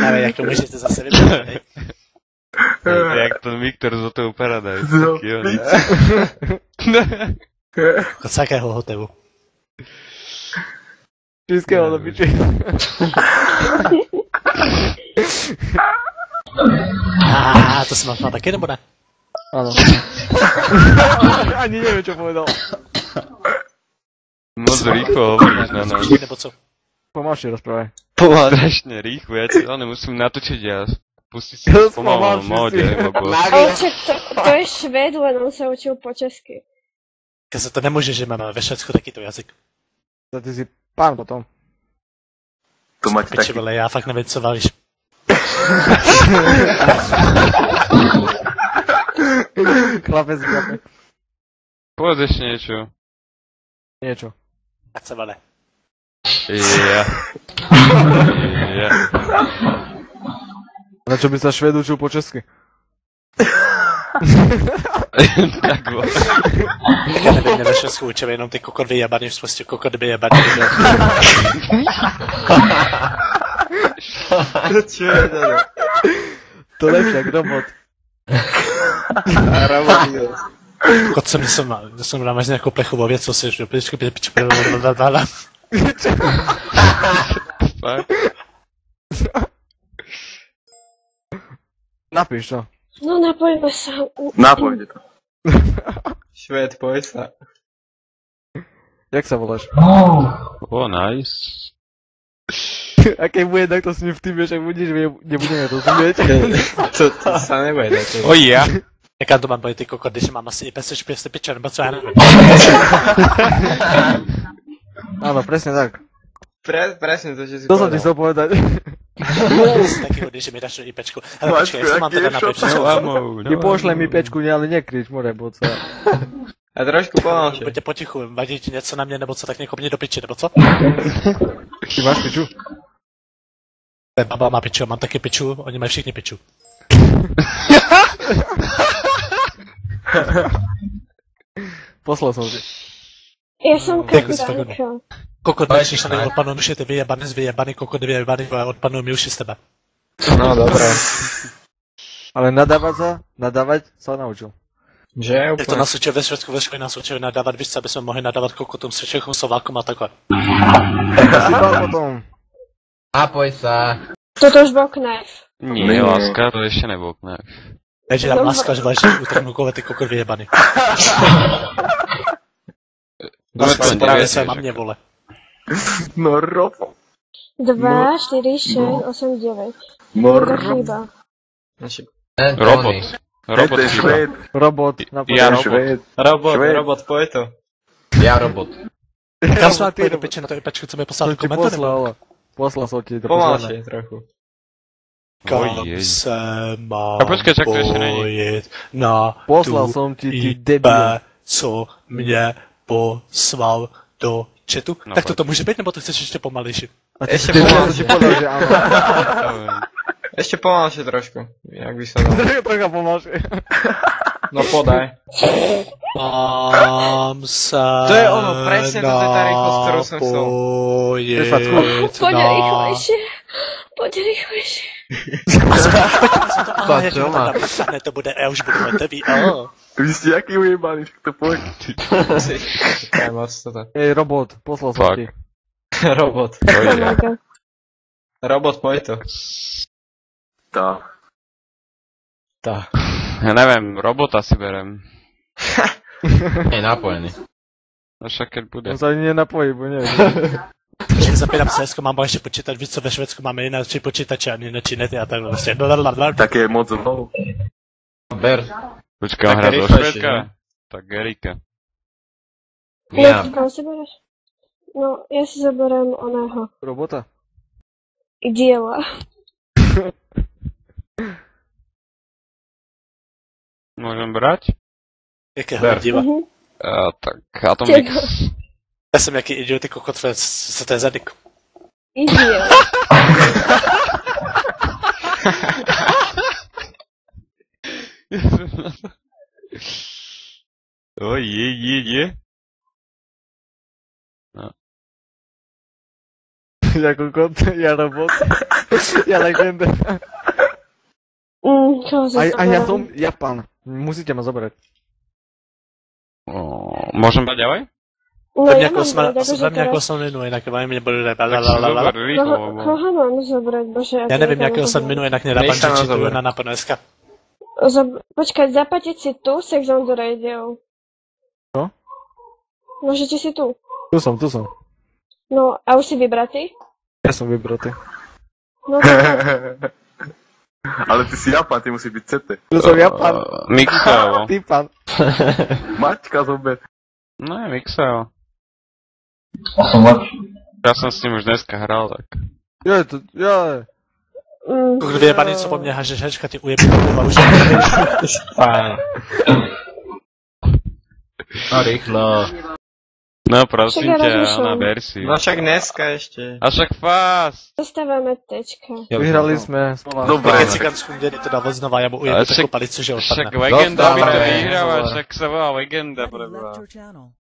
Ale jak to můžete zase vybrat, ne? Jak ten Viktor z Hotel Paradise, taký on. Od z jakého hotelu? Českého do piči. To si mám taky, nebo ne? Áno. Ani neviem, čo povedal. Moc rýchlo hovoríš na nás. Nebo co? Pomalšie rozprávaj. Strašne rýchlo, ja ti ale musím natočiť ja. Pustiť si v pomalom móde, lebo... Ale však to je Švéd, len on sa učil po česky. Keď sa to nemôže, že máme ve Švédsku takýto jazyk. To ty si pán potom. To máte Peči, taký... vole, já fakt nevím, co valíš. Chlapec, chlapec. Povedz ešte niečo. Niečo. A co vole? Ja. Na čo by sa Švéd učil po česky? Tak bolo. Tak já nevím, ve Švédsku učil jenom ty kokot vyjebaný, prostě kokot vyjebaný. Čo je to? To lepšie, jak robot. Kokot jsem máš nějakou plechovou věc, co si už pičku. Fakt? Napíš to. No napojíme sa. Napojte to. Švéd, poj sa. Jak sa voláš? Nice. A keď bude takto s ním v tým, že budeš, nebudeme rozumieť. To sa nebude dať. Ja? Jaká to mám být ty kokot, když mám asi i peseš pěsty piče, nebo co já nevím. Áno, presne tak. Presne to, že si To som ti povedal. chcel povedať. Taky hodně, že mi dáš IPčku. Ale počkej, jak to mám teda napít přes Ty pošle mi pečku, ale nekrič, more, boca. A trošku pomalšie. Buďte potichu, vadí ti něco na mě, nebo co, tak někoho mě do piči, nebo co? Ty máš piču? Baba má piču, mám taky piču, oni mají všichni piču. Poslal som ti. Ja som kapitánka. Kokot, když tady odpadnou myši, ty vyjebaný, kokot vyjebaný, odpadnou mi uši z tebe. No dobré. Ale nadávať sa naučil. Že je Jak to úplne... nás učil ve Švédsku, ve škole nás učili nadávat, víš co, aby jsme mohli nadávat kokotům, střečechům, sovákům a takhle. Si pán potom. Napoj sa. Toto už bol knife. Nie, láska, to ešte nebol knife. Takže tam láska, že vážně utrhnu kole, ty kokot vyjebaný. Láska, právě své mamě, vole. No ropo. 2, 4, 6, 8, 9. Mor... To chýba. Robot. Robot To je chyba. Švéd. Robot. Ja robot. Švéd. Robot, poj to. Ja robot. Já jsem pojď do piče na to IPčku, co mi poslal Som do ti komentáře. poslal som ti to Pomalšie trochu. Kam Ojej. se mám A počkej, čak to ešte není. bojit na Poslal tu som ti, ty IP, debil. co mě poslal do chatu. No, Tak to může být, nebo to chceš ještě pomalejší? A ty Ešte debil som pomalšie. ti povedal, že áno. Ešte pomalšie trošku. Jak by sa dalo. Trocha pomalšie. No podaj. Mám se To je ono, presne to je tá rýchlosť, ktorú som chcel. napojit Poď na... rýchlejšie. Poď rýchlejšie. Ne, to bude, já už budu letový. Vy ste jaký ujebaný, tak to poď. Aj moc toto. Ej, robot, poslal som Fuck. ti. Robot. Ojej. Robot, poj to. Tá. Tá. Ja neviem, robota si berem. Je napojený. No však keď bude. On sa ani nenapojí, bo neviem. Když zapínám CSko, mám ještě počítač, víc co ve Švédsku máme jináčí počítače a jináčí nety a takhle vlastně. Také je moc zlou. Ber. Počkaj, Také hra do rýchlejšie, Švédska. ne? Tak Erika. Ja. Kam si bereš? No, ja si zoberiem oného. Robota? Diela. Môžem brať? Jakého Ber. díva? Tak Atomix. Já jsem jaký idiot, ty kokot, co to je za dik? Diela. Je. No. Jako kot, ja robot. Ja legenda. Koho si A ja zoberiem? som Japan. Musíte ma zobrať. Môžem dať ďalej? No Ve mňa ja mám brať, akože ako teraz... som jmenuje, inak vám mne boli Tak si zober rýchlo, Koho mám zobrať, bože? Ja neviem, jakého som jmenuje, inak nedávam, Nech sa či nás tu zoberie. na naplneska. Počkať, zapatiť si tu, Sex on the Radio. Čo? Môžete si tu. Tu som. No, a už si vybratý? Ja som vybratý. No, tak. Ale ty si Japan, ty musí byť CT. Tu som Japan. Mixeo. Ty pan. Maťka zober. No je Mixeo. A som lepší. Ja som s ním už dneska hral, tak. Ja. Kurde, vyjebaný, co po mne hažeš, hečka, ty ujebí kurva už. Fajn. No rýchlo. No prosím Však ja ťa, rozmýšľam. ona ber si. No však dneska ešte. A však fast! Dostávame tečka. Vyhrali sme. Dobre. Keď cigánsku deli to dávať znova, ja mu ujebí Ale takú palicu, že Však odpadne. legenda by to Dostávame. vyhráva, však sa volá legenda, preboha. Left your channel.